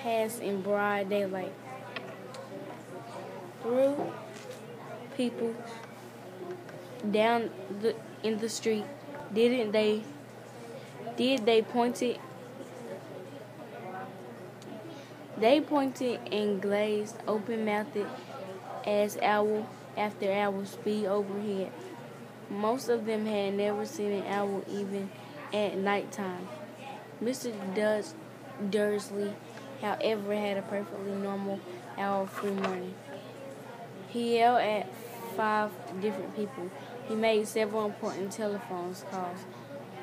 passed in broad daylight through people down in the street. Didn't they? Did they pointed? They pointed and glazed, open-mouthed as owl after owl speed overhead. Most of them had never seen an owl even at nighttime. Mr. Dursley, however, had a perfectly normal owl-free morning. He yelled at 5 different people. He made several important telephone calls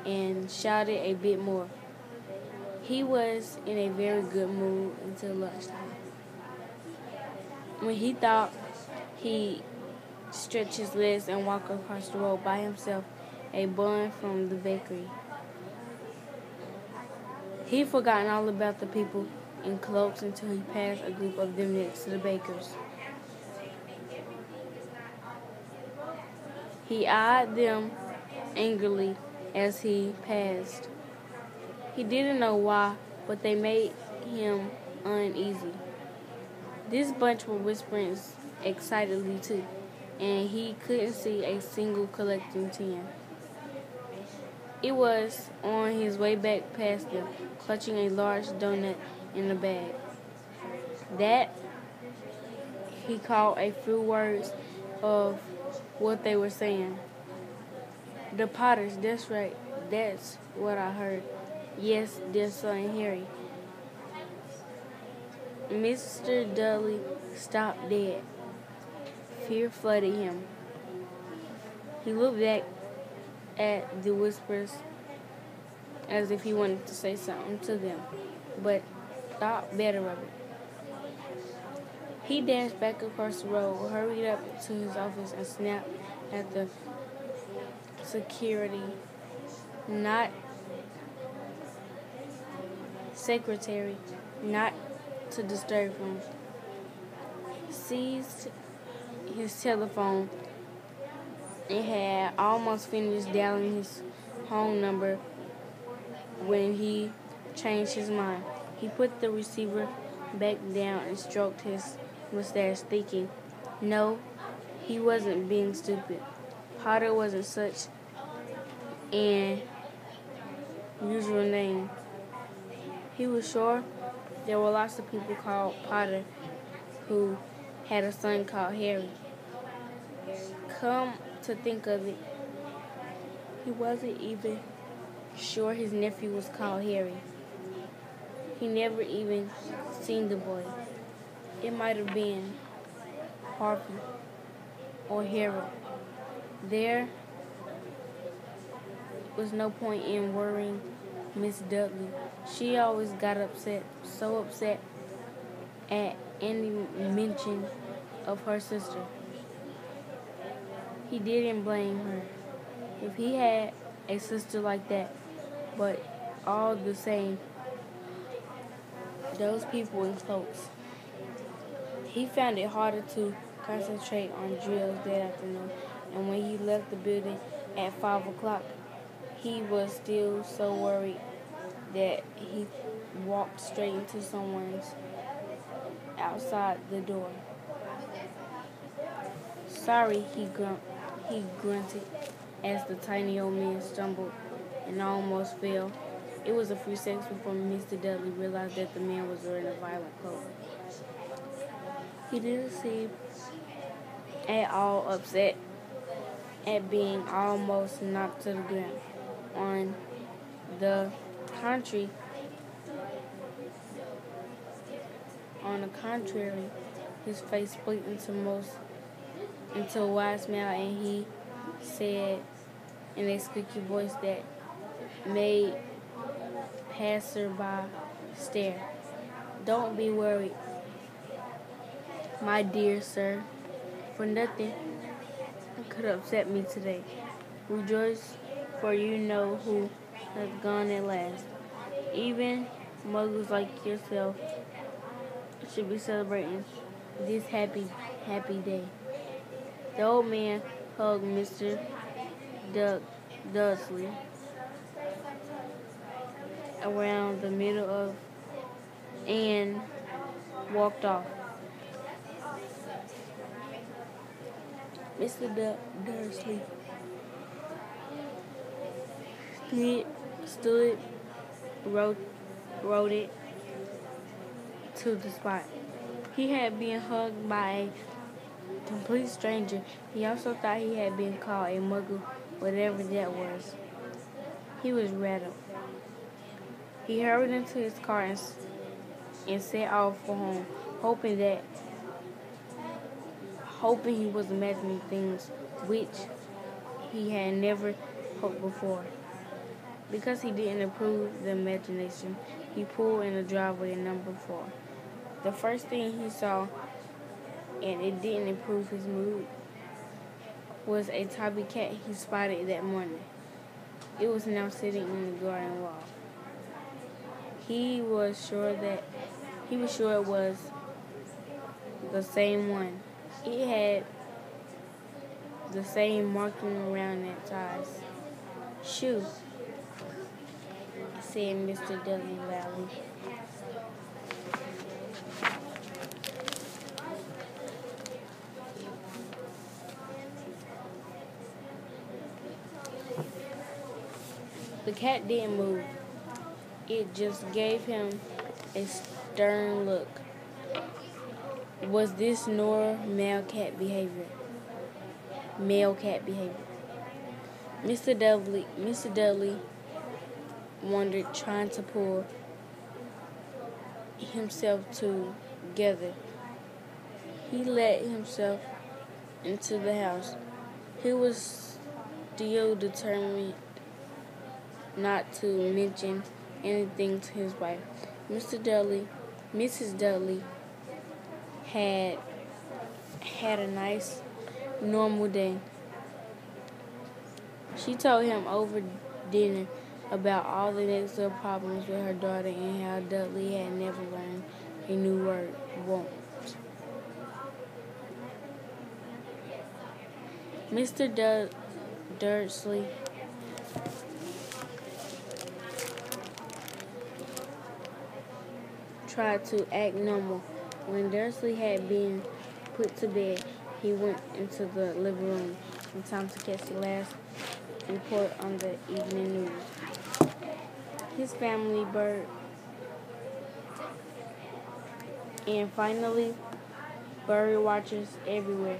and shouted a bit more. He was in a very good mood until lunchtime, when he thought he'd stretch his legs and walk across the road by himself, a bun from the bakery. He'd forgotten all about the people in cloaks until he passed a group of them next to the baker's. He eyed them angrily as he passed. He didn't know why, but they made him uneasy. This bunch were whispering excitedly too, and he couldn't see a single collecting tin. It was on his way back past them, clutching a large donut in a bag, that he caught a few words of what they were saying. The Potters, that's right, that's what I heard. Yes, their son Harry. Mr. Dudley stopped dead. Fear flooded him. He looked back at the whispers as if he wanted to say something to them, but thought better of it. He dashed back across the road, hurried up to his office, and snapped at the secretary not to disturb him. Seized his telephone and had almost finished dialing his home number when he changed his mind. He put the receiver back down and stroked his mustache, thinking, no, he wasn't being stupid. Potter wasn't such an usual name. He was sure there were lots of people called Potter who had a son called Harry. Come to think of it, he wasn't even sure his nephew was called Harry. He never even seen the boy. It might have been Harvey or Harold. There was no point in worrying Miss Dudley. She always got so upset at any mention of her sister. He didn't blame her. If he had a sister like that, but all the same, those people in cloaks. He found it harder to concentrate on drills that afternoon, and when he left the building at 5 o'clock, he was still so worried that he walked straight into someone's outside the door. Sorry, he grunted as the tiny old man stumbled and almost fell. It was a few seconds before Mr. Dudley realized that the man was wearing a violent coat. He didn't seem at all upset at being almost knocked to the ground. On the contrary, his face split into a wide smile, and he said in a squeaky voice that made passer-by stare, "Don't be worried, my dear sir, for nothing could upset me today. Rejoice, for you know who has gone at last. Even muggles like yourself should be celebrating this happy day." The old man hugged Mr. Dudley around the middle of and walked off. Mr. Dursley stood, rode it to the spot. He had been hugged by a complete stranger. He also thought he had been called a muggle, whatever that was. He was rattled. He hurried into his car and set off for home, hoping he was imagining things which he had never hoped before. Because he didn't approve the imagination, he pulled in the driveway at number 4. The first thing he saw, and it didn't improve his mood, was a tabby cat he spotted that morning. It was now sitting in the garden wall. He was sure it was the same one. It had the same marking around its eyes. "Shoo," said Mr. Dudley loudly. The cat didn't move. It just gave him a stern look. Was this male cat behavior? Mr. Dudley wondered, trying to pull himself together. He let himself into the house. He was still determined not to mention anything to his wife. Mrs. Dudley had a nice, normal day. She told him over dinner about all the next door problems with her daughter and how Dudley had never learned a new word, won't. Mr. Dursley tried to act normal. When Dursley had been put to bed, he went into the living room in time to catch the last report on the evening news. His family bird. And finally, bird watchers everywhere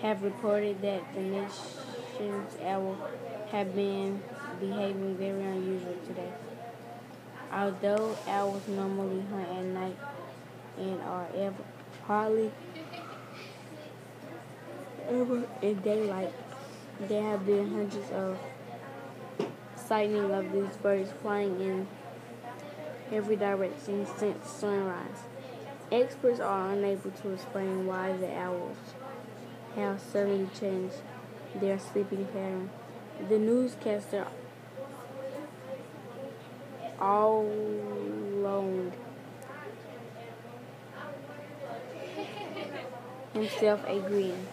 have reported that the nation's owl have been behaving very unusual today. Although owls normally hunt at night and are hardly ever in daylight, there have been hundreds of sightings of these birds flying in every direction since sunrise. Experts are unable to explain why the owls have suddenly changed their sleeping pattern. The newscaster alone himself agreeing.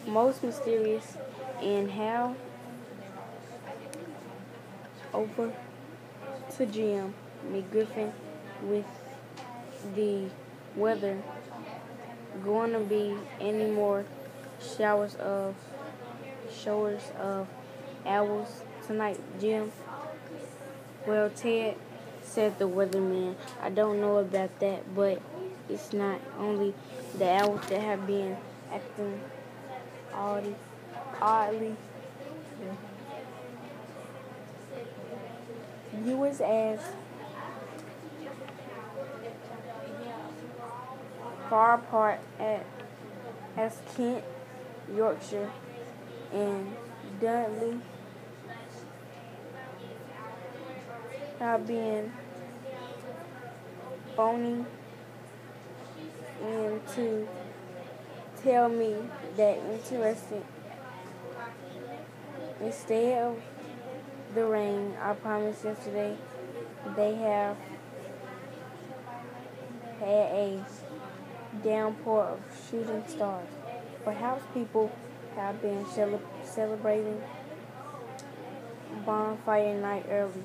Most mysterious, and how over to Jim McGriffin with the weather. Going to be any more showers of owls tonight, Jim? Well, Ted, said the weatherman, I don't know about that, but it's not only the owls that have been acting oddly. Viewers as far apart as Kent, Yorkshire, and Dudley have been phoning in to tell me that interesting. Instead of the rain I promised yesterday, they have had a downpour of shooting stars. Perhaps people have been celebrating bonfire night early.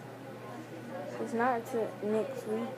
It's not until next week